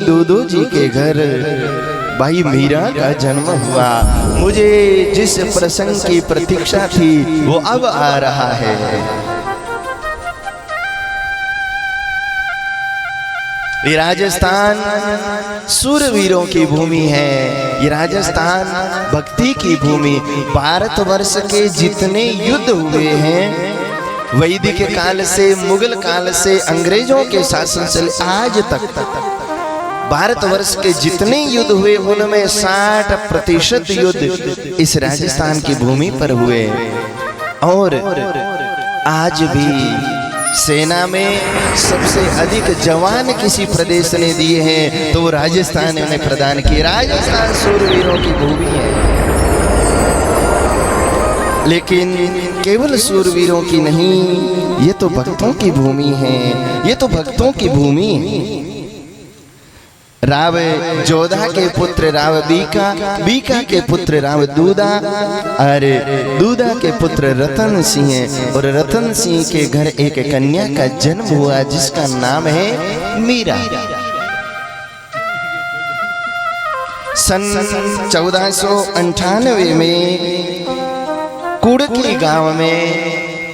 दूदू जी के घर भाई मीरा का जन्म हुआ। मुझे जिस प्रसंग की प्रतीक्षा थी वो अब आ रहा है। ये राजस्थान सूरवीरों की भूमि है। ये राजस्थान भक्ति की भूमि। भारतवर्ष के जितने युद्ध हुए हैं वैदिक काल से, मुगल काल से, अंग्रेजों के शासन से आज तक भारतवर्ष के जितने युद्ध हुए उनमें 60% युद्ध इस राजस्थान की भूमि पर हुए। और आज भी सेना में सबसे अधिक जवान किसी प्रदेश ने दिए हैं तो वो राजस्थान ने प्रदान किए। राजस्थान सूरवीरों की भूमि है, लेकिन केवल सूरवीरों की नहीं, ये तो भक्तों की भूमि है। ये तो भक्तों की भूमि है। राव जोधा के पुत्र राव बीका, बीका के पुत्र राव दूदा, और दूदा के पुत्र रतन सिंह, और रतन सिंह के घर एक कन्या का जन्म हुआ जिसका नाम है मीरा। सन 1498 में कुड़की गांव में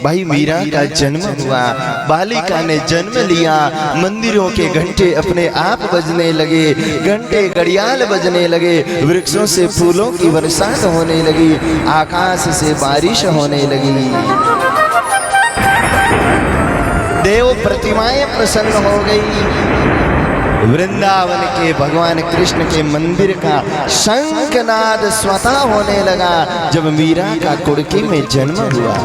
भाई मीरा का जन्म हुआ। बालिका ने जन्म लिया। मंदिरों के घंटे अपने आप बजने लगे, घंटे घड़ियाल बजने लगे, वृक्षों से फूलों की बरसात होने लगी, आकाश से बारिश होने लगी। देव प्रतिमाएं प्रसन्न हो गई। वृंदावन के भगवान कृष्ण के मंदिर का शंखनाद स्वतः होने लगा जब मीरा का कुड़की में जन्म हुआ।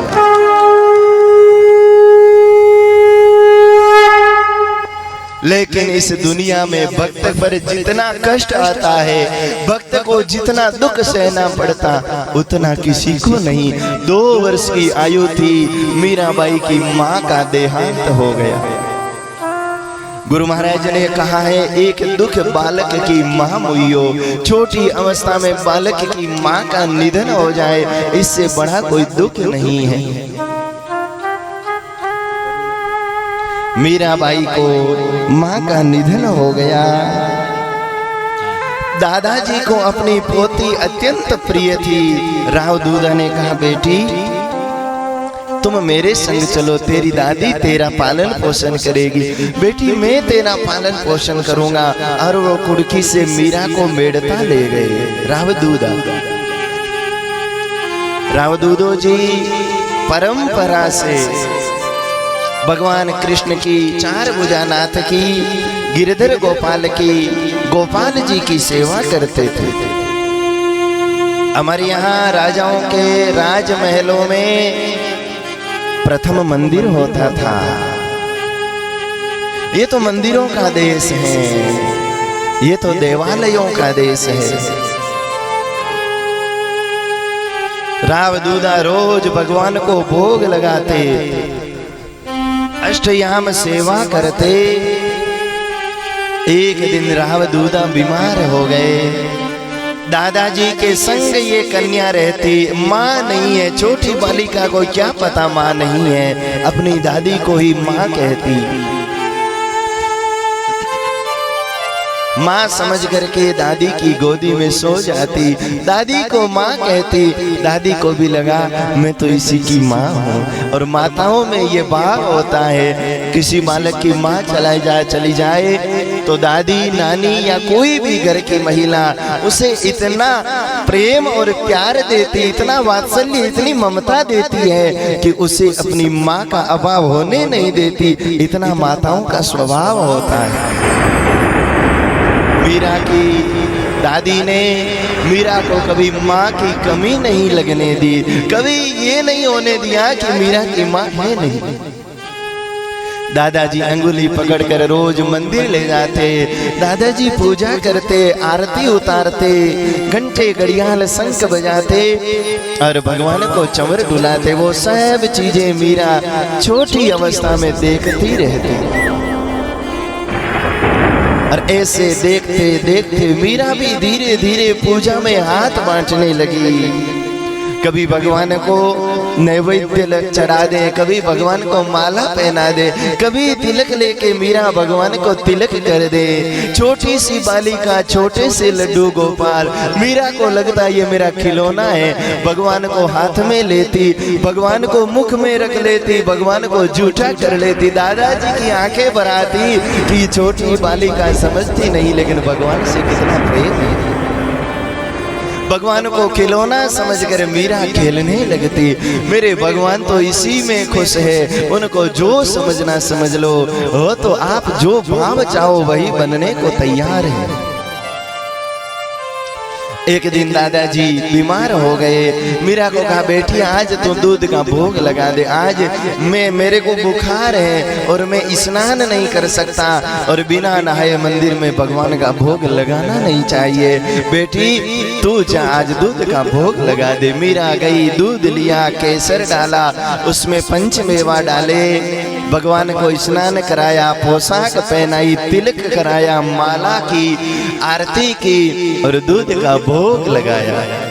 लेकिन इस दुनिया में भक्त पर जितना कष्ट आता है, भक्त को जितना दुख सहना पड़ता, उतना किसी को नहीं। 2 वर्ष की आयु थी, मीराबाई की माँ का देहांत हो गया। गुरु महाराज ने कहा है, एक दुख बालक की माँ मुइयो। छोटी अवस्था में बालक की माँ का निधन हो जाए, इससे बड़ा कोई दुख नहीं है। मीराबाई को माँ का निधन हो गया। दादाजी को अपनी पोती अत्यंत प्रिय थी। राव दूदा ने कहा, बेटी तुम मेरे संग चलो, तेरी दादी तेरा पालन पोषण करेगी। बेटी मैं तेरा पालन पोषण करूंगा। और वो कुड़की से मीरा को मेड़ता ले गए राव दूदा। राव दूदो जी परंपरा से भगवान कृष्ण की, 4 भुजानाथ की, गिरधर गोपाल की, गोपाल जी की सेवा करते थे। हमारे यहाँ राजाओं के राजमहलों में प्रथम मंदिर होता था। ये तो मंदिरों का देश है, ये तो देवालयों का देश है। राव दूदा रोज भगवान को भोग लगाते, अष्टयाम सेवा करते। एक दिन राव दूदा बीमार हो गए। दादाजी के संग ये कन्या रहती, माँ नहीं है। छोटी बालिका को क्या पता माँ नहीं है, अपनी दादी को ही माँ कहती। माँ समझ करके दादी की गोदी में सो जाती, दादी को माँ कहती। दादी को भी लगा मैं तो इसी की माँ हूँ। और माताओं में ये भाव होता है, किसी बालक की माँ चली जाए तो दादी, नानी या कोई भी घर की महिला उसे इतना प्रेम और प्यार देती, इतना वात्सल्य, इतनी ममता देती है कि उसे अपनी माँ का अभाव होने नहीं देती। इतना माताओं का स्वभाव होता है। मीरा की दादी ने मीरा को कभी माँ की कमी नहीं लगने दी, कभी ये नहीं होने दिया कि मीरा की माँ है नहीं। दादाजी अंगुली पकड़कर रोज मंदिर ले जाते, दादाजी पूजा करते, आरती उतारते, घंटे घड़ियाल शंख बजाते और भगवान को चंवर डुलाते। वो सब चीजें मीरा छोटी अवस्था में देखती रहती। और ऐसे देखते देखते मीरा भी धीरे धीरे पूजा में हाथ बांटने लगी। कभी भगवान को नैवेद्य चढ़ा दे, कभी भगवान को माला पहना दे, कभी तिलक लेके मीरा भगवान को तिलक कर दे। छोटी सी बालिका, छोटे से लड्डू गोपाल, मीरा को लगता ये मेरा खिलौना है, भगवान को हाथ में लेती, भगवान को मुख में रख लेती, भगवान को जूठा कर लेती। दादाजी की आंखें भर आती कि छोटी बालिका समझती नहीं, लेकिन भगवान से कितना प्रेम है। भगवान को खिलौना समझकर मीरा खेलने लगती। मेरे भगवान तो इसी में खुश है, उनको जो समझना समझ लो, हो तो आप जो भाव चाहो वही बनने को तैयार है। एक दिन दादाजी बीमार हो गए। मीरा को कहा बेटी आज तो दूध का भोग लगा दे, आज मेरे को बुखार है और मैं स्नान नहीं कर सकता और बिना नहाए मंदिर में भगवान का भोग लगाना नहीं चाहिए। बेटी तू जा आज दूध का भोग लगा दे। मीरा गई, दूध लिया, केसर डाला, उसमें पंचमेवा डाले, भगवान को स्नान कराया, पोशाक पहनाई, तिलक कराया, माला की, आरती की और दूध का भोग लगाया।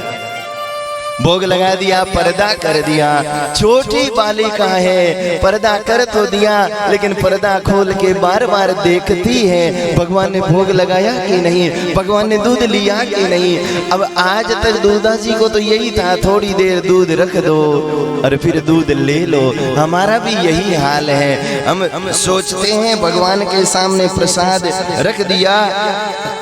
भोग लगा दिया, पर्दा कर दिया। छोटी बालिका है, पर्दा कर तो दिया, लेकिन पर्दा खोल के बार बार देखती है भगवान ने भोग लगाया कि नहीं, भगवान ने दूध लिया कि नहीं। अब आज तक दूधाजी को तो यही था, थोड़ी देर दूध रख दो और फिर दूध ले लो। हमारा भी यही हाल है, हम सोचते हैं भगवान के सामने प्रसाद रख दिया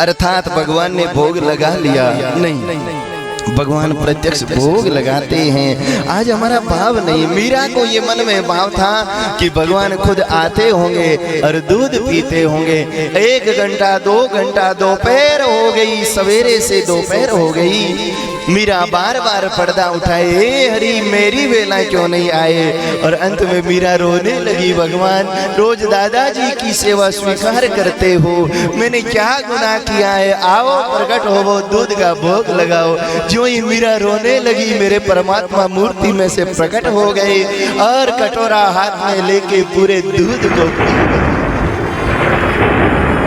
अर्थात भगवान ने भोग लगा लिया, नहीं, भगवान प्रत्यक्ष भोग लगाते हैं। आज हमारा भाव नहीं। मीरा को ये मन में भाव था कि भगवान खुद आते होंगे और दूध पीते होंगे। 1 घंटा 2 घंटा दोपहर हो गई, सवेरे से दोपहर हो गई। मीरा बार बार पर्दा उठाए, हे हरि मेरी वेला क्यों नहीं आए। और अंत में मीरा रोने लगी, भगवान रोज दादाजी की सेवा स्वीकार करते हो, मैंने क्या गुनाह किया है, आओ प्रकट हो, वो दूध का भोग लगाओ। जो ही मीरा रोने लगी मेरे परमात्मा मूर्ति में से प्रकट हो गए और कटोरा हाथ में लेके पूरे दूध को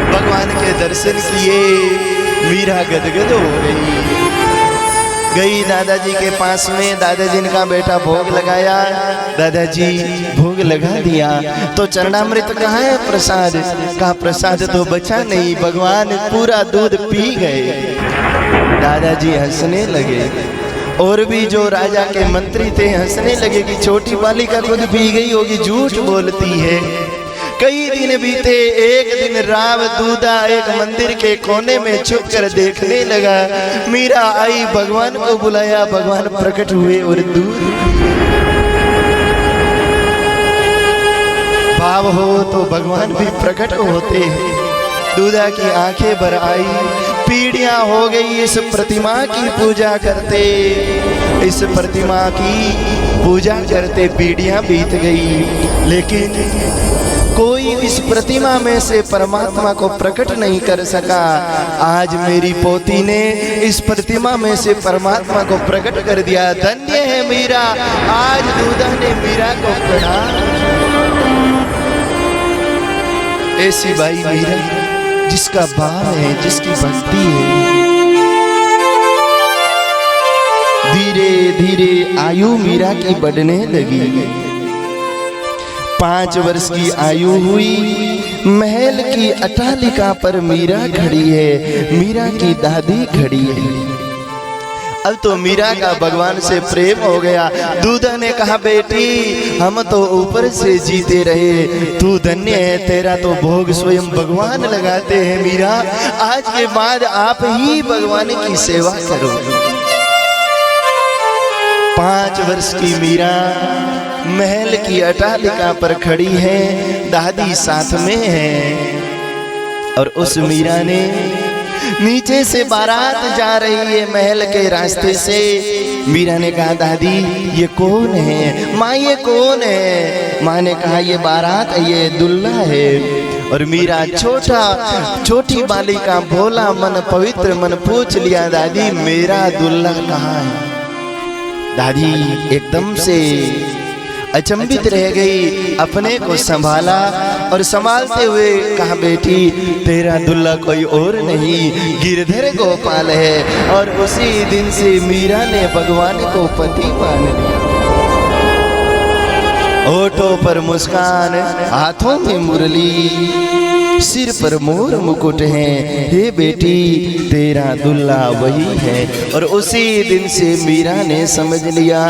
भगवान के दर्शन किए। मीरा गदगद हो गई दादाजी के पास में। दादाजी ने कहा बेटा भोग लगाया। दादाजी भोग लगा दिया तो चरणामृत कहाँ है प्रसाद? कहा प्रसाद तो बचा नहीं, भगवान पूरा दूध पी गए। दादाजी हंसने लगे और भी जो राजा के मंत्री थे हंसने लगे कि छोटी बालिका खुद पी गई होगी, झूठ बोलती है। कई दिन बीते, एक दिन राव दूधा एक मंदिर के कोने में छुप कर देखने लगा। मीरा आई, भगवान को बुलाया, भगवान प्रकट हुए और दूध। भाव हो तो भगवान भी प्रकट होते हैं। दूधा की आंखें भर आई, पीढ़ियां हो गई इस प्रतिमा की पूजा करते, इस प्रतिमा की पूजा करते पीढ़ियां बीत गई, लेकिन कोई इस प्रतिमा में से परमात्मा को प्रकट नहीं कर सका। आज मेरी पोती ने इस प्रतिमा में से परमात्मा को प्रकट कर दिया। धन्य है मीरा, आज दूधा ने मीरा को प्रणाम। ऐसी बाई मीरा जिसका भाव है, जिसकी भक्ति है। धीरे धीरे आयु मीरा की बढ़ने लगी। 5 वर्ष की आयु हुई। महल की अट्टालिका पर मीरा खड़ी है, मीरा की दादी खड़ी है। अब तो मीरा का भगवान से प्रेम हो गया। दूधा ने कहा बेटी हम तो ऊपर से जीते रहे, तू धन्य है, तेरा तो भोग स्वयं भगवान लगाते हैं। मीरा आज के बाद आप ही भगवान की सेवा करो। 5 वर्ष की मीरा महल की अट्टालिका पर खड़ी है, दादी साथ में है। और उस मीरा ने नीचे से बारात जा रही है महल के रास्ते से। मीरा ने कहा दादी ये कौन है? माँ ये कौन है? माँ ने कहा ये बारात, ये दुल्हा है। और मीरा छोटी बालिका भोला मन पवित्र मन पूछ लिया दादी मेरा दुल्हा कहाँ है? दादी एकदम से अचंभित रह गई, अपने को संभाला और संभालते हुए कहा, बेटी तेरा दुल्हा कोई और नहीं गिरधर गोपाल है। और उसी दिन से मीरा ने भगवान को पति मान लिया। होठों पर मुस्कान, हाथों में मुरली, सिर पर मोर मुकुट है। हे बेटी तेरा दुल्हा वही है। और उसी दिन से मीरा ने समझ लिया,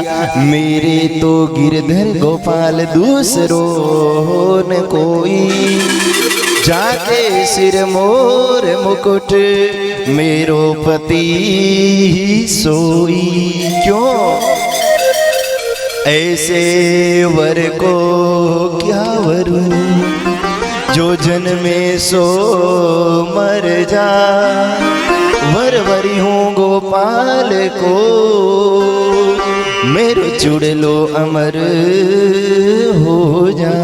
मेरे तो गिरधर गोपाल दूसरो न कोई, जाके सिर मोर मुकुट मेरो पति सोई। क्यों ऐसे वर को क्या वरू, जो जन्मे सो मर जा। वर वरी हूँ गोपाल को, मेरो चुड़ लो अमर हो जा।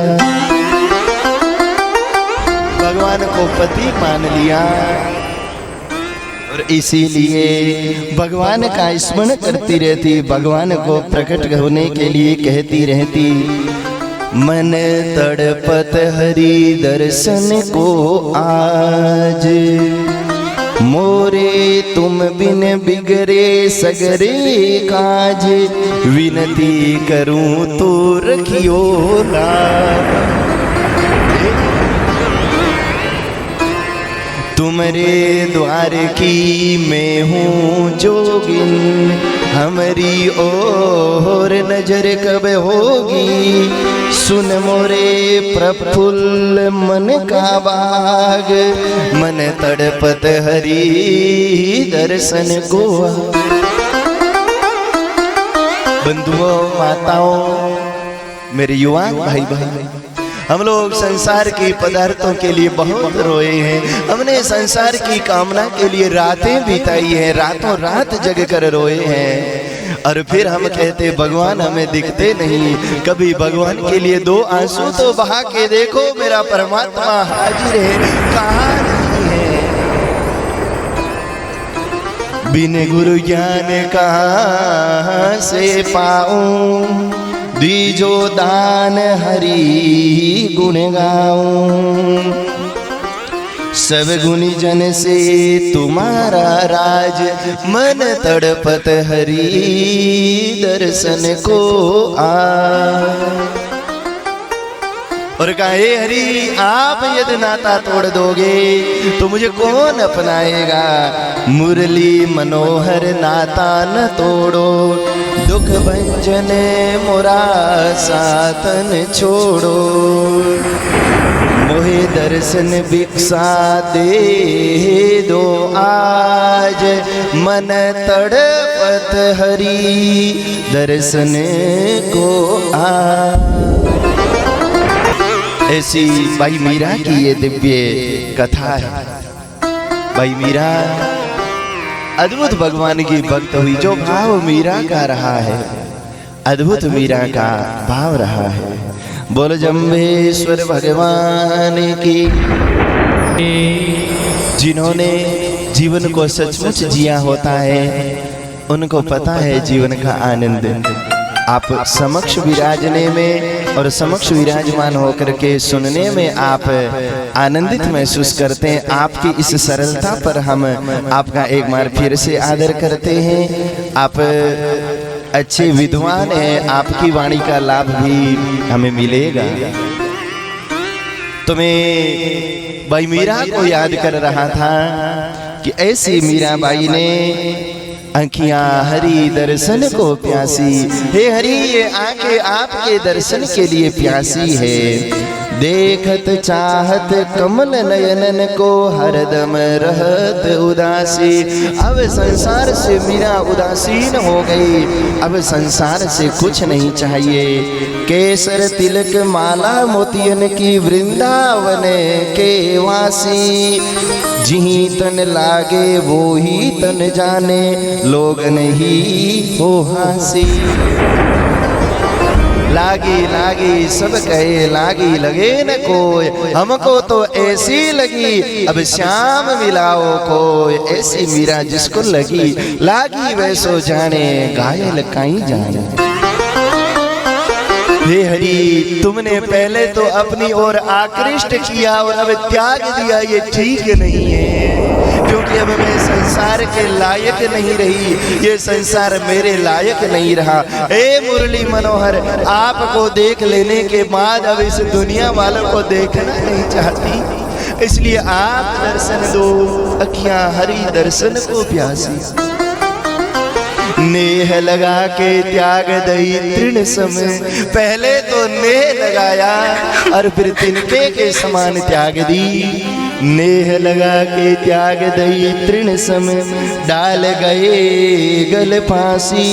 भगवान को पति मान लिया और इसीलिए भगवान का स्मरण करती रहती, भगवान को प्रकट होने के लिए कहती रहती, मन तड़पत हरि दर्शन को आज, मोरे तुम बिन बिगड़े सगरे काज, विनती करूं तो रखियो लाज। तुम्हारे द्वार की मैं हूँ जोगिन, हमारी और नजर कब होगी, सुन मोरे प्रफुल्ल मन का बाग, मन तड़पत हरि दर्शन को। बंधुओं माताओं मेरे युवा भाई बहन, हम लोग संसार के पदार्थों के लिए बहुत रोए हैं। हमने संसार की कामना के लिए रातें बिताई हैं, रातों रात जग कर रोए हैं। और फिर हम कहते भगवान हमें दिखते नहीं। कभी भगवान के लिए दो आंसू तो बहा के देखो, मेरा परमात्मा हाजिर है, कहाँ नहीं है। बिन गुरु ज्ञान कहाँ से पाऊं, दीजो दान हरि गुण गाऊं। सब गुणी जन से तुम्हारा राज, मन तड़पत हरि दर्शन को आ। और कहा, हे हरि आप यदि नाता तोड़ दोगे तो मुझे कौन अपनाएगा। मुरली मनोहर नाता न तोड़ो, दुख भंजन मोरा सातन छोड़ो। मोहे दर्शन भिक्षा दे दो आज, मन तड़पत हरि दर्शन को आ। ऐसी भाई मीरा की ये दिव्य कथा है। भाई मीरा अद्भुत भगवान की भक्त हुई। जो भाव मीरा का रहा है, अद्भुत मीरा का भाव रहा है। बोल जम्बेश्वर भगवान की। जिन्होंने जीवन को सचमुच जिया होता है, उनको पता है जीवन का आनंद। आप समक्ष विराजने में और समक्ष विराजमान होकर के सुनने में आप आनंदित महसूस करते हैं। आपकी इस सरलता पर हम आपका एक बार फिर से आदर करते हैं। आप अच्छे विद्वान हैं, आपकी वाणी का लाभ भी हमें मिलेगा। तो मैं भाई मीरा को याद कर रहा था कि ऐसी मीरा बाई ने आँखियाँ हरि दर्शन को प्यासी। हे हरि ये आंखें आपके दर्शन के लिए प्यासी है। देखत चाहत कमल नयनन को, हरदम रहत उदासी। अब संसार से मीरा उदासीन हो गई, अब संसार से कुछ नहीं चाहिए। केसर तिलक माला मोतियन की, वृंदावन के वासी। जिही तन लागे वो ही तन जाने, लोग नहीं हो हासी। लागी लागी सब कहे, लागी लगे न कोई, हमको तो ऐसी लगी, अब श्याम मिलाओ कोई। ऐसी मीरा जिसको लगी, लागी वैसो जाने, घायल काई जाने। हे हरि, तुमने पहले तो अपनी ओर आकृष्ट किया और अब त्याग दिया, ये ठीक नहीं है। क्योंकि अब मैं संसार के लायक नहीं रही, ये संसार मेरे लायक नहीं रहा। हे मुरली मनोहर, आपको देख लेने के बाद अब इस दुनिया वालों को देखना नहीं चाहती, इसलिए आप दर्शन दो, अखियां हरि दर्शन को प्यासी। नेह लगा के त्याग दई तृण समय, पहले तो नेह लगाया और फिर तिनके के समान त्याग दी। नेह लगा के त्याग दई तृण समय, डाल गए गल फांसी।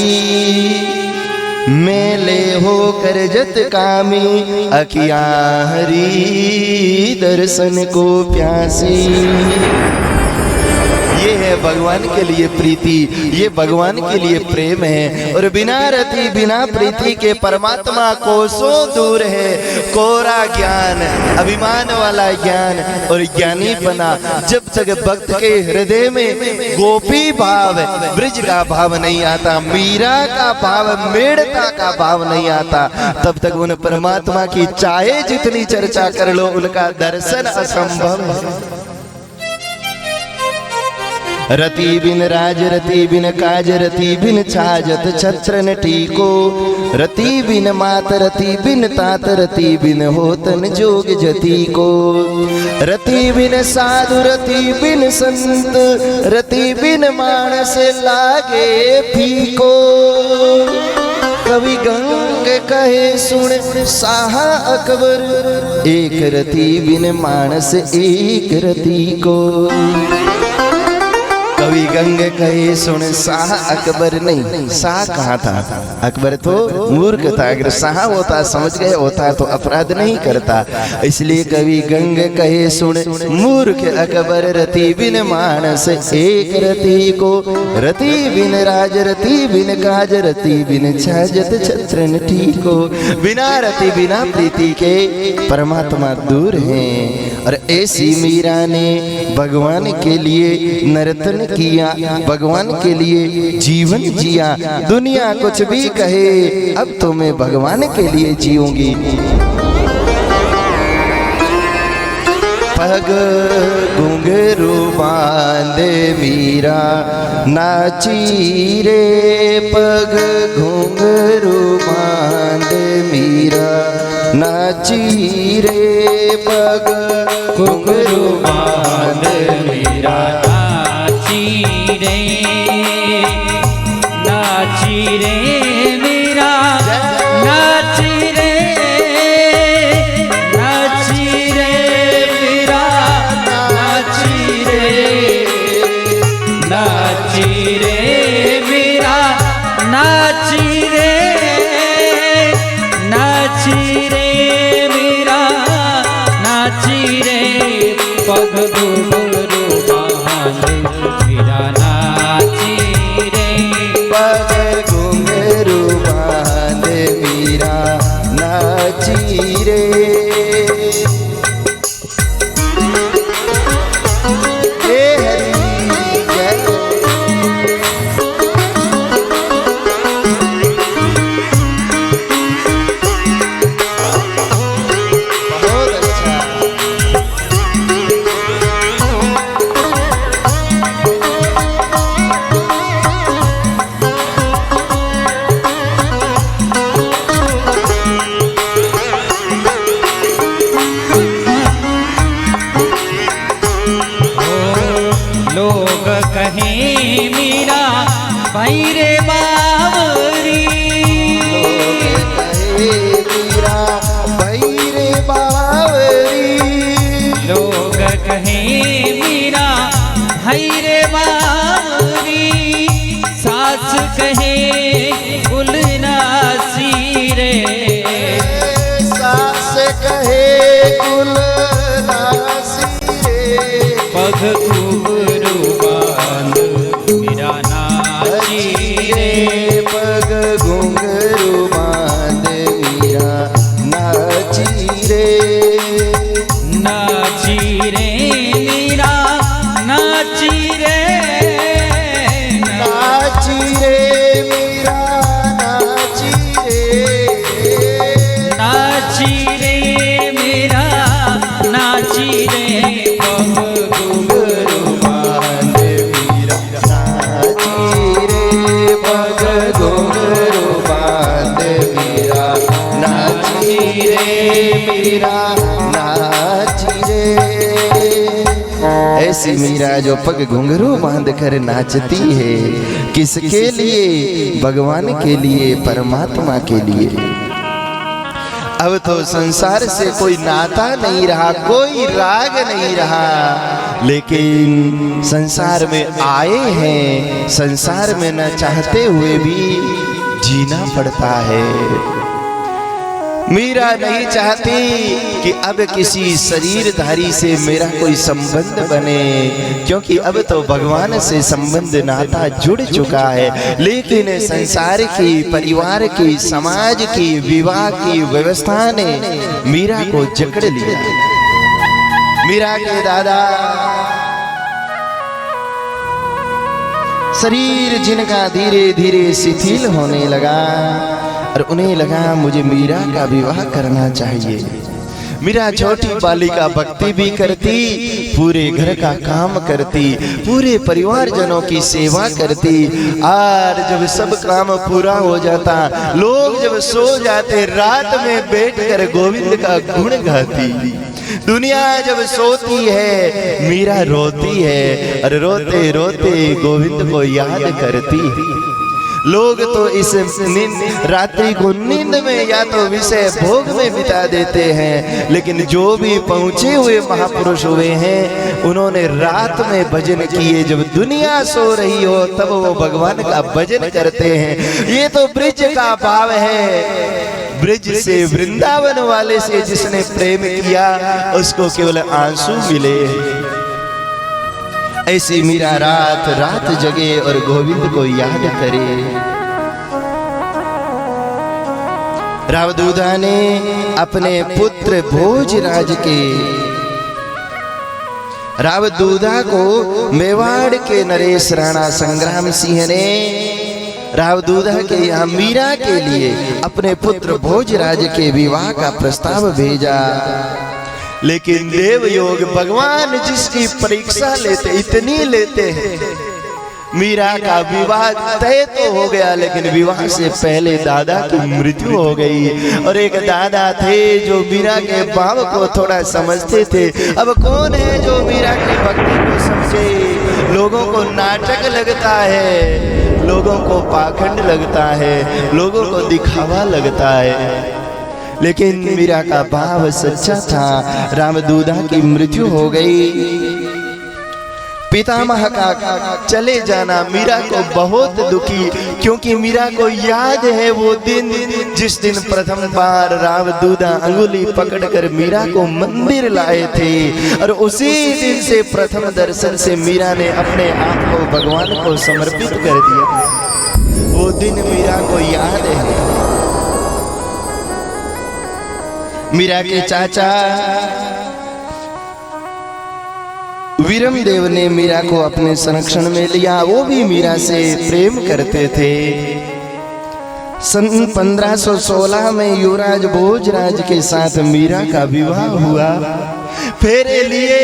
मेले हो कर जत कामी, अखियां हरि दर्शन को प्यासी। ये है भगवान के लिए प्रीति, ये भगवान के लिए प्रेम है। और बिना रति बिना प्रीति के परमात्मा कोसों दूर है। कोरा ज्ञान, अभिमान वाला ज्ञान और ज्ञानी बना, जब तक भक्त के हृदय में गोपी भाव, ब्रज का भाव नहीं आता, मीरा का भाव, मेड़ता का भाव नहीं आता, तब तक उन परमात्मा की चाहे जितनी चर्चा कर लो, उनका दर्शन असंभव है। रति बिन राज रति बिन काज, रति बिन छाजत छत्र न टीको। रति बिन मात रति बिन तात, रति बिन होतन जोग जति को। रति बिन साधु रति बिन संत, रति बिन मानस लागे फीको। कवि गंग कहे सुन साहा अकबर, एक रति बिन मानस एक रति को। कवि गंग कहे सुन शाह अकबर, नहीं शाह कहाँ था, अकबर तो मूर्ख था। अगर शाह होता, समझ गए होता तो अपराध नहीं करता। इसलिए कवि गंग कहे सुन मूर्ख अकबर, रति बिन मानस एक रति को। रति बिन राज रति बिन काज, रति बिन छाजत छत्र न टीको। बिना रति बिना प्रीति के परमात्मा दूर हैं। और ऐसी मीरा ने भगवान के लिए नर्तन किया, भगवान के लिए जीवन जिया। दुनिया कुछ भी कहे, अब तो मैं भगवान के लिए जीऊंगी। पग घुंघरू बांधे मीरा नाची रे, पग घुंघरू बांधे मीरा नाची रे, पग घुंघरू बांधे मीरा नाची रे, नाची रे मीरा नाची रे, नाची रे मीरा नाची रे, नाची रे मीरा नाची रे, नाची रे मीरा नाची रे, पग घुंघरू बांधे मीरा नाची रे, पग घुंघरू बांधे मीरा नाची रे। लोग कहें मीरा भाई रे बावरी, लोग कहें मीरा भाई रे बावरी, लोग कहें मीरा भाई रे बावरी। सास कहे गुलनासी रे, सास कहे गुलनासी रे, पग घुंघरू बांध मीरा नाची रे, पग घुंघरू बांध मीरा नाची रे, नाची रे मीरा नाची रे, नाची रे मीरा नाची रे, मीरा जो पग घुंघरू बांध कर नाचती है, किसके लिए? भगवान के लिए, परमात्मा के लिए। अब तो संसार से कोई नाता नहीं रहा, कोई राग नहीं रहा, लेकिन संसार में आए हैं, संसार में न चाहते हुए भी जीना पड़ता है। मीरा नहीं चाहती कि अब किसी शरीरधारी से मेरा कोई संबंध बने, क्योंकि अब तो भगवान से संबंध नाता जुड़ चुका है। लेकिन संसार की, परिवार की, समाज की, विवाह की व्यवस्था ने मीरा को जकड़ लिया। मीरा के दादा, शरीर जिनका धीरे धीरे शिथिल होने लगा और उन्हें लगा मुझे मीरा का विवाह करना चाहिए। मीरा छोटी बालिका भक्ति भी करती, पूरे घर का काम करती, पूरे परिवार जनों की सेवा करती, और जब सब काम पूरा हो जाता, लोग जब सो जाते, रात में बैठकर गोविंद का गुण गाती। दुनिया जब सोती है, मीरा रोती है और रोते रोते गोविंद को याद करती। लोग तो इस रात्रि को नींद में या तो विषय भोग में बिता देते हैं, लेकिन जो भी पहुंचे हुए महापुरुष हुए हैं, उन्होंने रात में भजन किए। जब दुनिया सो रही हो तब वो भगवान का भजन करते हैं। ये तो ब्रिज का भाव है। ब्रिज से, वृंदावन वाले से जिसने प्रेम किया, उसको केवल आंसू मिले। ऐसी मीरा रात रात जगे और गोविंद को याद करे। रावदूधा ने अपने पुत्र भोजराज के, रावदूधा को मेवाड़ के नरेश राणा संग्राम सिंह ने रावदूधा के यहाँ मीरा के लिए अपने पुत्र भोजराज के विवाह का प्रस्ताव भेजा। लेकिन देवयोग भगवान जिसकी परीक्षा लेते, इतनी लेते हैं, मीरा का विवाह तय तो हो गया, लेकिन विवाह से पहले दादा की मृत्यु हो गई। और एक दादा थे जो मीरा के भाव को थोड़ा समझते थे। अब कौन है जो मीरा की भक्ति को समझे? लोगों को नाटक लगता है, लोगों को पाखंड लगता है, लोगों को दिखावा लगता है, लेकिन मीरा का भाव सच्चा था। रावदूधा की मृत्यु हो गई। पितामह का चले जाना मीरा को बहुत दुखी, क्योंकि मीरा को याद है वो दिन जिस दिन प्रथम बार रावदूधा अंगुली पकड़कर मीरा को मंदिर लाए थे, और उसी दिन से प्रथम दर्शन से मीरा ने अपने आप को भगवान को समर्पित कर दिया। वो दिन मीरा को याद है। मीरा के चाचा वीरमदेव ने मीरा को अपने संरक्षण में लिया। वो भी मीरा से प्रेम करते थे। सन 1516 में युवराज भोजराज के साथ मीरा का विवाह हुआ। फेरे लिए,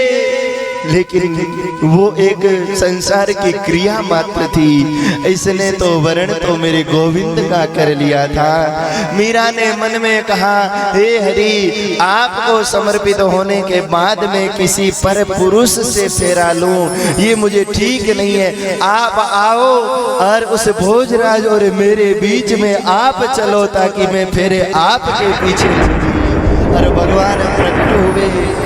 लेकिन वो एक संसार की क्रिया मात्र थी। इसने तो वर्ण तो मेरे गोविंद का कर लिया था। मीरा ने मन में कहा, हे हरि, आपको समर्पित होने के बाद में किसी पर पुरुष से फेरा लूं, ये मुझे ठीक नहीं है। आप आओ और उस भोजराज और मेरे बीच में आप चलो, ताकि मैं फेरे आपके पीछे। और भगवान प्रकट हुए,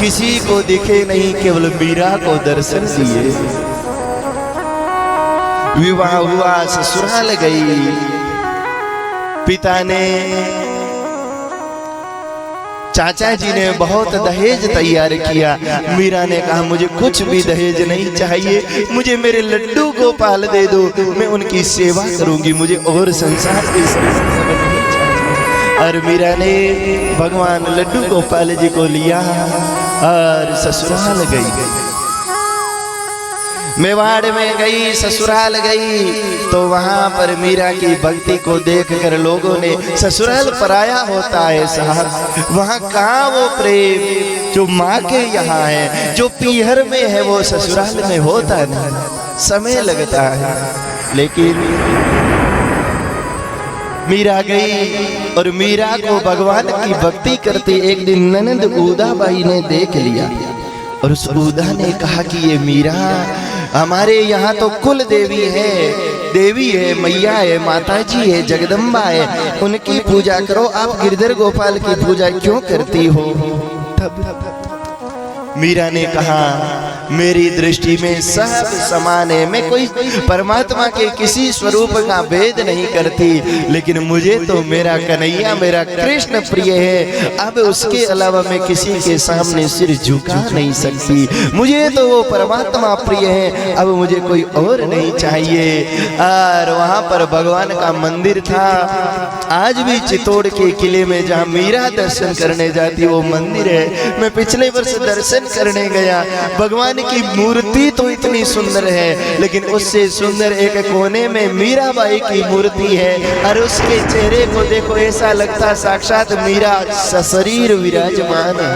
किसी को दिखे नहीं, केवल मीरा को दर्शन दिए। विवाह हुआ, ससुराल गई। पिता ने, चाचा जी ने बहुत दहेज तैयार किया। मीरा ने कहा, मुझे कुछ भी दहेज नहीं चाहिए, मुझे मेरे लड्डू गोपाल दे दो, मैं उनकी सेवा करूंगी, मुझे और संसार की समस्या नहीं चाहिए। और मीरा ने भगवान लड्डू गोपाल जी को लिया और ससुराल गई। मेवाड़ में गई, ससुराल गई, तो वहां पर मीरा की भक्ति को देखकर लोगों ने, ससुराल पराया होता है साहब, वहां कहाँ वो प्रेम जो माँ के यहाँ है, जो पीहर में है वो ससुराल में होता नहीं, समय लगता है। लेकिन मीरा गई और मीरा को भगवान की भक्ति करते एक दिन ननंद उदाबाई ने देख लिया। और उस बूढ़ा ने कहा कि ये मीरा, हमारे यहाँ तो कुल देवी है, मैया है, माता जी है, जगदम्बा है, उनकी पूजा करो, आप गिरधर गोपाल की पूजा क्यों करती हो? तब मीरा ने कहा, मेरी दृष्टि में सब समान है, मैं कोई परमात्मा के किसी स्वरूप का भेद नहीं करती, लेकिन मुझे तो मेरा कन्हैया, मेरा कृष्ण प्रिय है, अब उसके अलावा मैं किसी के सामने सिर झुका नहीं सकती, मुझे तो वो परमात्मा प्रिय है, अब मुझे कोई और नहीं चाहिए। और वहां पर भगवान का मंदिर था, आज भी चित्तौड़ के किले में जहाँ मीरा दर्शन करने जाती वो मंदिर है। मैं पिछले वर्ष दर्शन करने गया, भगवान की मूर्ति तो इतनी सुंदर है, लेकिन उससे सुंदर एक कोने में मीराबाई की मूर्ति है, और उसके चेहरे को देखो, ऐसा लगता साक्षात मीरा सशरीर विराजमान है।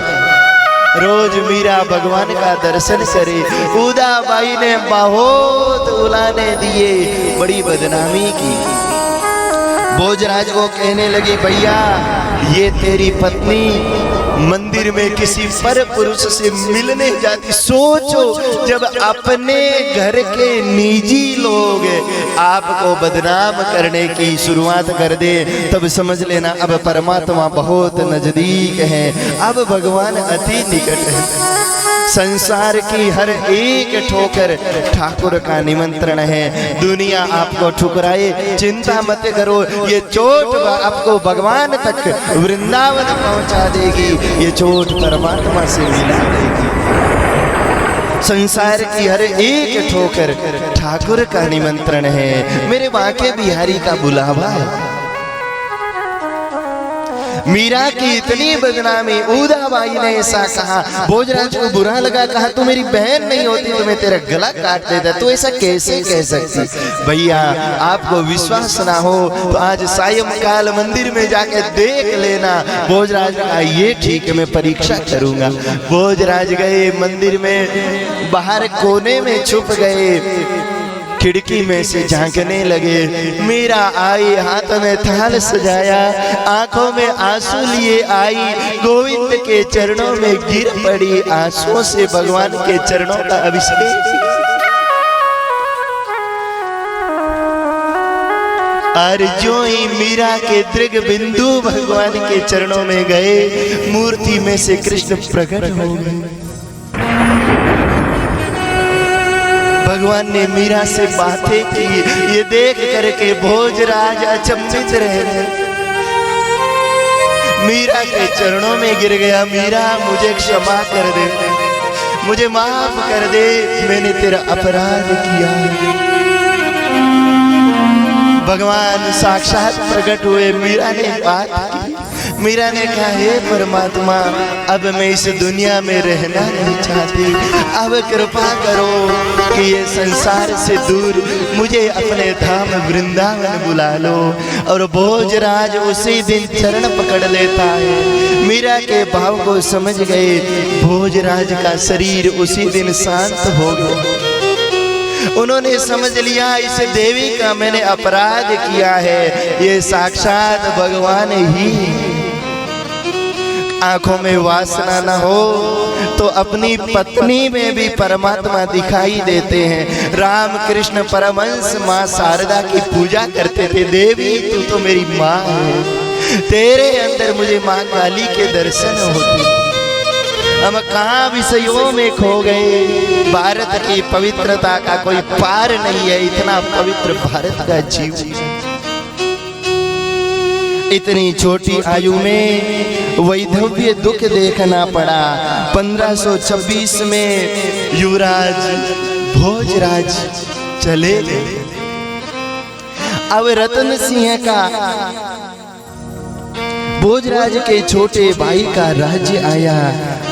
रोज मीरा भगवान का दर्शन करे। उदाबाई ने बहुत उलाने दिए, बड़ी बदनामी की। भोजराज को कहने लगी, भैया ये तेरी पत्नी मंदिर में किसी पर पुरुष से मिलने जाती, सोचो जब अपने घर के निजी लोग आपको बदनाम करने की शुरुआत कर दे, तब समझ लेना अब परमात्मा बहुत नजदीक है, अब भगवान अति निकट है। संसार की हर एक ठोकर ठाकुर का निमंत्रण है। दुनिया आपको ठुकराए, चिंता मत करो, ये चोट आपको भगवान तक वृंदावन पहुंचा देगी, ये चोट परमात्मा से मिला देगी। संसार की हर एक ठोकर ठाकुर का निमंत्रण है, मेरे बांके बिहारी का बुलावा है। मीरा की इतनी बदनामी, उदाबाई ने ऐसा कहा, भोजराज को बुरा लगा, कहा तू मेरी बहन नहीं होती तो मैं तेरा गला काट देता, तू ऐसा कैसे कह सकती? भैया आपको विश्वास ना हो तो आज सायंकाल मंदिर में जाके देख लेना। भोजराज का ये ठीक है, मैं परीक्षा करूंगा। भोजराज गए मंदिर में, बाहर कोने में छुप गए, खिड़की में से झांकने लगे। मीरा आई, हाथ में थाल सजाया, आंखों में आंसू लिए आई, गोविंद के चरणों में गिर पड़ी, आंसुओं से भगवान के चरणों का अभिषेक। और जो ही मीरा के दृग बिंदु भगवान के चरणों में गए, मूर्ति में से कृष्ण प्रकट हो गए। भगवान ने मीरा से बातें की, ये देख करके भोजराज अचंभित रह गए, मीरा के चरणों में गिर गया। मीरा मुझे क्षमा कर दे, मुझे माफ कर दे, मैंने तेरा अपराध किया। भगवान साक्षात प्रकट हुए, मीरा ने बात की। मीरा ने कहा, हे परमात्मा, अब मैं इस दुनिया में रहना नहीं चाहती, अब कृपा करो कि ये संसार से दूर मुझे अपने धाम वृंदावन बुला लो। और भोजराज उसी दिन चरण पकड़ लेता है। मीरा के भाव को समझ गए, भोजराज का शरीर उसी दिन शांत हो गया। उन्होंने समझ लिया, इस देवी का मैंने अपराध किया है, ये साक्षात भगवान ही। आंखों में वासना न हो तो अपनी पत्नी में भी परमात्मा दिखाई देते हैं। राम कृष्ण परमहंस माँ शारदा की पूजा करते थे, देवी तू तो मेरी माँ है, तेरे अंदर मुझे माँ काली के दर्शन होते। हम कहाँ विषयों में खो गए। भारत की पवित्रता का कोई पार नहीं है, इतना पवित्र भारत का जीव। इतनी छोटी आयु में वैधव्य दुख देखना पड़ा। 1526 में युवराज भोजराज चले गए। अब रतन सिंह का भोजराज के छोटे भाई का राज्य आया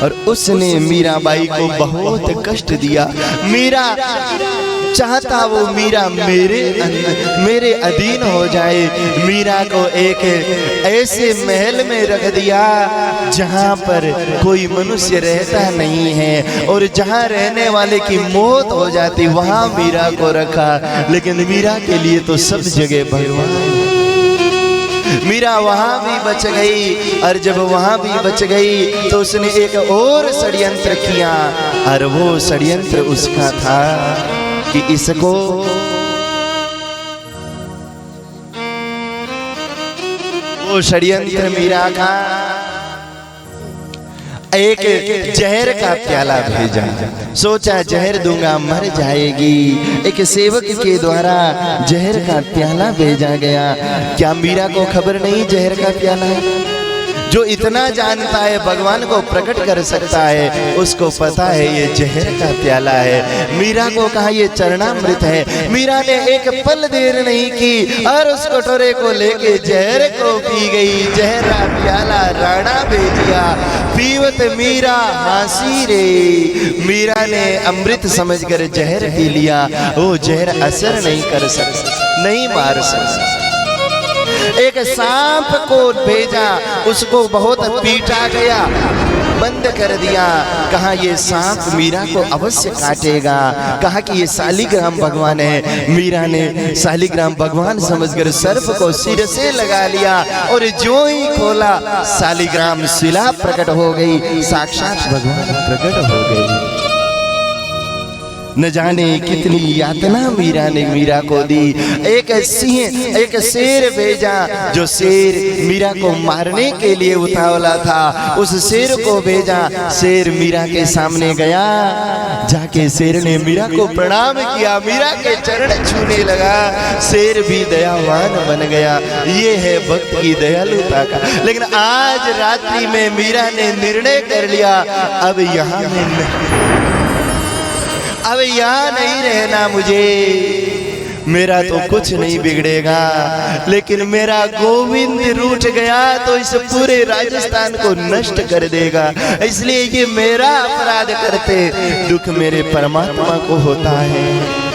और उसने मीराबाई को बहुत कष्ट दिया। मीरा चाहता वो मीरा मेरे अधीन हो जाए। मीरा को एक ऐसे महल में रख दिया जहाँ पर कोई मनुष्य रहता नहीं है और जहाँ रहने वाले की मौत हो जाती, वहाँ मीरा को रखा। लेकिन मीरा के लिए तो सब जगह भगवान। मीरा वहां भी बच गई। और जब वहां भी बच गई तो उसने एक और षड्यंत्र किया, और वो षड्यंत्र उसका था कि इसको वो षड्यंत्र मीरा का एक जहर का प्याला भेजा। सोचा जहर दूंगा मर जाएगी। एक सेवक के द्वारा जहर का प्याला भेजा गया। क्या मीरा को खबर नहीं जहर का प्याला है? जो इतना जानता है भगवान को प्रकट कर सकता है, उसको पता है ये जहर का प्याला है। मीरा को कहा ये चरणामृत है। मीरा ने एक पल देर नहीं की और उस कटोरे को लेके जहर को पी गई। जहर का प्याला राणा भेजिया, पीवत मीरा हासी रे। मीरा ने अमृत समझकर जहर पी लिया। वो जहर असर नहीं कर सकता, नहीं मार सकता। एक सांप को भेजा, उसको बहुत पीटा गया, बंद कर दिया। कहा ये सांप मीरा को अवश्य काटेगा। कहा कि ये शालिग्राम भगवान है। मीरा ने शालिग्राम भगवान समझकर सर्प को सिर से लगा लिया और जो ही खोला शालिग्राम शिला प्रकट हो गई, साक्षात भगवान प्रकट हो गए। न जाने कितनी यातना मीरा ने मीरा को दी। एक सिंह, एक शेर भेजा, जो शेर मीरा को मारने के लिए उतावला था। उस शेर को भेजा। शेर मीरा के सामने गया, जाके शेर ने मीरा को प्रणाम किया, मीरा के चरण छूने लगा। शेर भी दयावान बन गया। ये है भक्त की दयालुता का। लेकिन आज रात्रि में मीरा ने निर्णय कर लिया, अब यहाँ नहीं रहना मुझे। मेरा तो कुछ नहीं बिगड़ेगा, लेकिन मेरा गोविंद रूठ गया तो इस पूरे राजस्थान को नष्ट कर देगा। इसलिए ये मेरा अपराध करते, दुख मेरे परमात्मा को होता है।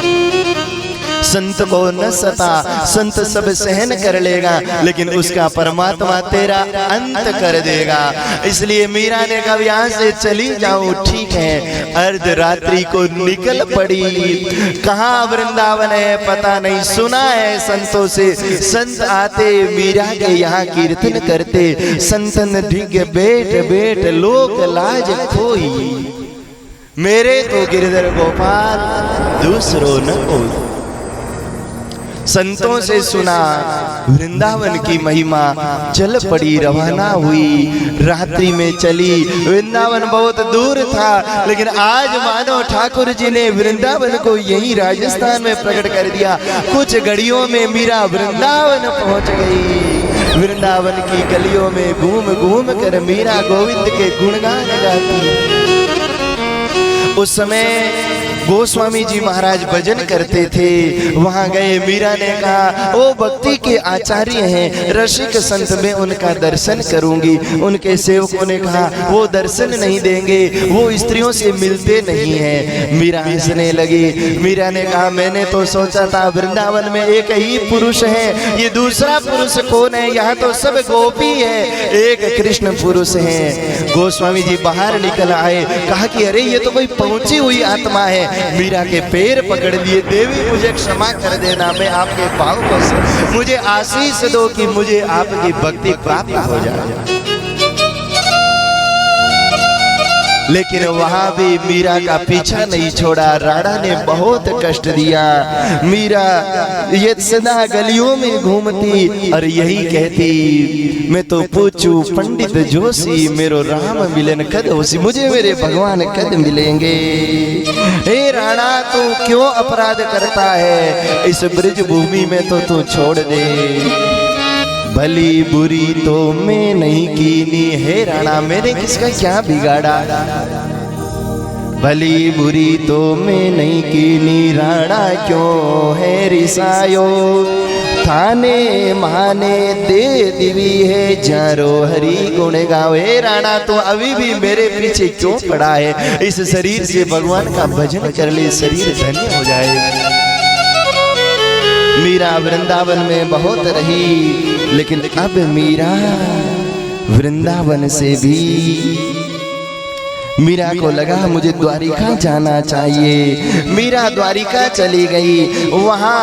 संत को न सता, संत सब सहन कर लेगा, लेकिन उसका परमात्मा तेरा अंत कर देगा। इसलिए मीरा ने कहा यहाँ से चली जाऊं, ठीक है। अर्धरात्रि को निकल पड़ी। कहाँ वृंदावन है पता नहीं, सुना है संतों से। संत आते मीरा के यहाँ कीर्तन करते। संतन ढिग बैठ बैठ लोक लाज खोई, मेरे तो गिरधर गोपाल दूसरो न कोई। संतों से सुना वृंदावन की महिमा, चल पड़ी रवाना हुई। रात्रि में चली। वृंदावन बहुत दूर था, लेकिन आज मानो ठाकुर जी ने वृंदावन को यही राजस्थान में प्रकट कर दिया। कुछ घड़ियों में मीरा वृंदावन पहुंच गई। वृंदावन की गलियों में घूम घूम कर मीरा गोविंद के गुणगान गाती। उस समय गोस्वामी जी महाराज भजन करते थे। वहां गए, मीरा ने कहा वो भक्ति के आचार्य हैं, रसिक संत, में उनका दर्शन करूंगी। उनके सेवकों ने कहा वो दर्शन नहीं देंगे, वो स्त्रियों से मिलते नहीं हैं। मीरा हंसने लगी। मीरा ने कहा मैंने तो सोचा था वृंदावन में एक ही पुरुष है, ये दूसरा पुरुष कौन है? यहाँ तो सब गोपी है, एक कृष्ण पुरुष है। गोस्वामी जी बाहर निकल आए। कहा कि अरे ये तो कोई पहुंची हुई आत्मा है। मीरा के पैर पकड़ लिए, देवी मुझे क्षमा कर देना, मैं आपके पाँव पर मुझे आशीष दो कि मुझे आपकी भक्ति प्राप्त हो जाए। लेकिन वहां भी मीरा का पीछा नहीं छोड़ा। राणा ने बहुत कष्ट दिया। मीरा ये सदा गलियों में घूमती और यही कहती, मैं तो पूछू पंडित जोशी, मेरो राम मिलन कद होसी, मुझे मेरे भगवान कद मिलेंगे। हे राणा तू क्यों अपराध करता है? इस ब्रज भूमि में तो तू छोड़ दे। भली बुरी तो मैं नहीं कीनी। हे राणा मैंने किसका क्या बिगाड़ा? भली बुरी तो मैं नहीं कीनी, राणा क्यों है रिसायो? थाने माने दे दिवी है, जारो हरि गुण गावे। राणा तो अभी भी मेरे पीछे क्यों पड़ा है? इस शरीर से भगवान का भजन कर ले, शरीर धन्य हो जाए। मीरा वृंदावन में बहुत रही, लेकिन अब मीरा वृंदावन से भी मीरा को लगा मुझे द्वारिका जाना चाहिए। मीरा द्वारिका चली गई। वहां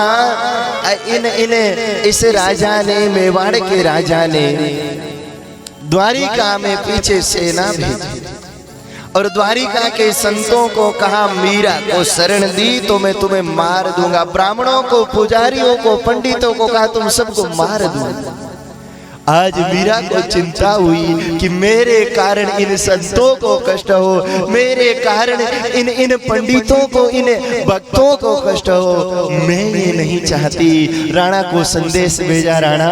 इस राजा ने, मेवाड़ के राजा ने द्वारिका में पीछे सेना भेजी और द्वारिका के संतों को कहा मीरा को शरण दी तो मैं तुम्हें मार दूंगा। ब्राह्मणों को, पुजारियों को, पंडितों को कहा तुम सबको मार दूंगा। आज मीरा को चिंता हुई कि मेरे कारण इन संतों को कष्ट हो, मेरे कारण इन पंडितों को, इन भक्तों को कष्ट हो। मैं ये नहीं चाहती। राणा को संदेश भेजा, राणा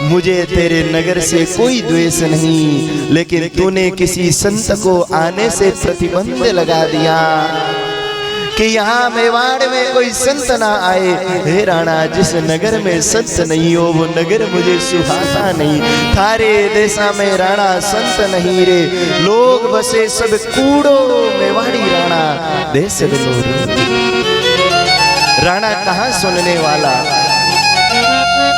मुझे तेरे नगर से कोई द्वेष नहीं, लेकिन तूने किसी संत को आने से प्रतिबंध लगा दिया कि यहाँ मेवाड़ में कोई संत ना आए। हे राणा, जिस नगर में संत नहीं हो वो नगर मुझे सुहाता नहीं। थारे देशा में राणा संत नहीं रे, लोग बसे सब कूड़ो मेवाड़ी राणा देश राणा कहाँ सुनने वाला।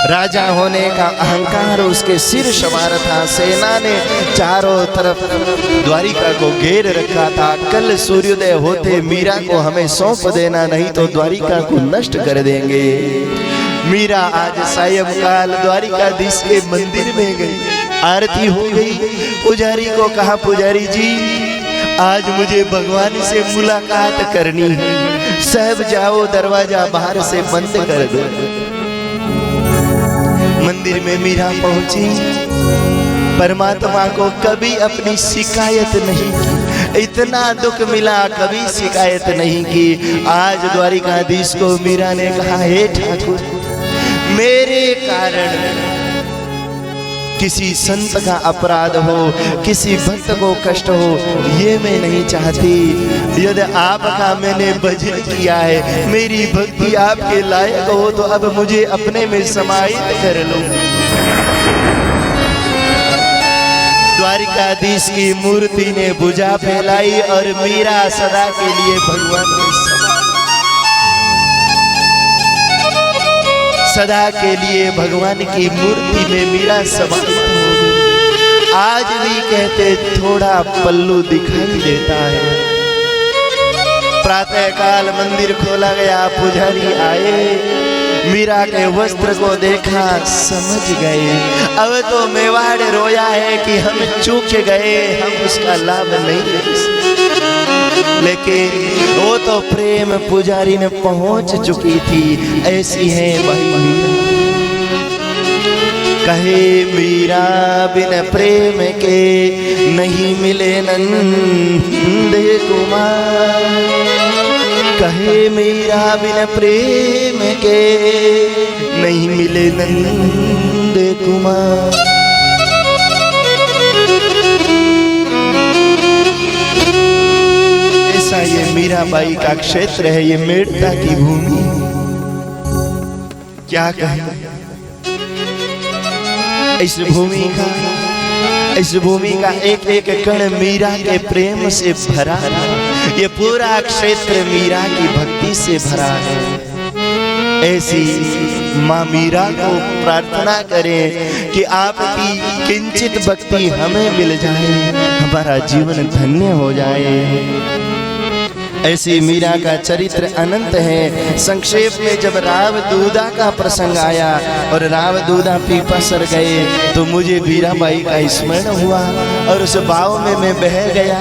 राजा होने का अहंकार उसके सिर सवार था। सेना ने चारों तरफ द्वारिका को घेर रखा था। कल सूर्योदय होते मीरा को हमें सौंप देना, नहीं तो द्वारिका को नष्ट कर देंगे। मीरा आज सायंकाल द्वारिकाधीश के मंदिर में गई। आरती हो गई। पुजारी को कहा, पुजारी जी आज मुझे भगवान से मुलाकात करनी है, सब जाओ दरवाजा बाहर से बंद कर दो। मंदिर में मीरा पहुंची। परमात्मा को कभी अपनी शिकायत नहीं की, इतना दुख मिला कभी शिकायत नहीं की। आज द्वारिकाधीश को मीरा ने कहा, हे ठाकुर मेरे कारण किसी संत का अपराध हो, किसी भक्त को कष्ट हो, ये मैं नहीं चाहती। यदि आपका मैंने भजन किया है, मेरी भक्ति आपके लायक हो तो अब मुझे अपने में समाहित कर लो। द्वारिकाधीश की मूर्ति ने भुजा फैलाई और मीरा सदा के लिए भगवान में सदा के लिए भगवान की मूर्ति में मीरा समाहित हो गई। आज भी कहते थोड़ा पल्लू दिखाई देता है। प्रातः काल मंदिर खोला गया, पुजारी आए, मीरा के वस्त्र को देखा, समझ गए अब तो मेवाड़ रोया है कि हम चूक गए, हम उसका लाभ नहीं ले सकते। लेकिन वो तो प्रेम पुजारी में पहुंच चुकी थी। ऐसी है भाई कहे मीरा बिन प्रेम के नहीं मिले नंद कुमार। कहे मीरा बिन प्रेम के नहीं मिले नंद कुमार। ऐसा ये मीराबाई का क्षेत्र है, ये मेड़ता की भूमि। क्या कहें इस भूमि का एक एक कण मीरा के प्रेम से भरा है। ये पूरा क्षेत्र मीरा की भक्ति से भरा है। ऐसी माँ मीरा को प्रार्थना करें कि आपकी किंचित भक्ति हमें मिल जाए, हमारा जीवन धन्य हो जाए। ऐसी मीरा का चरित्र अनंत है। संक्षेप में जब राव दूधा का प्रसंग आया और राव दूधा पीपसर गए तो मुझे मीराबाई का स्मरण हुआ और उस भाव में मैं बह गया।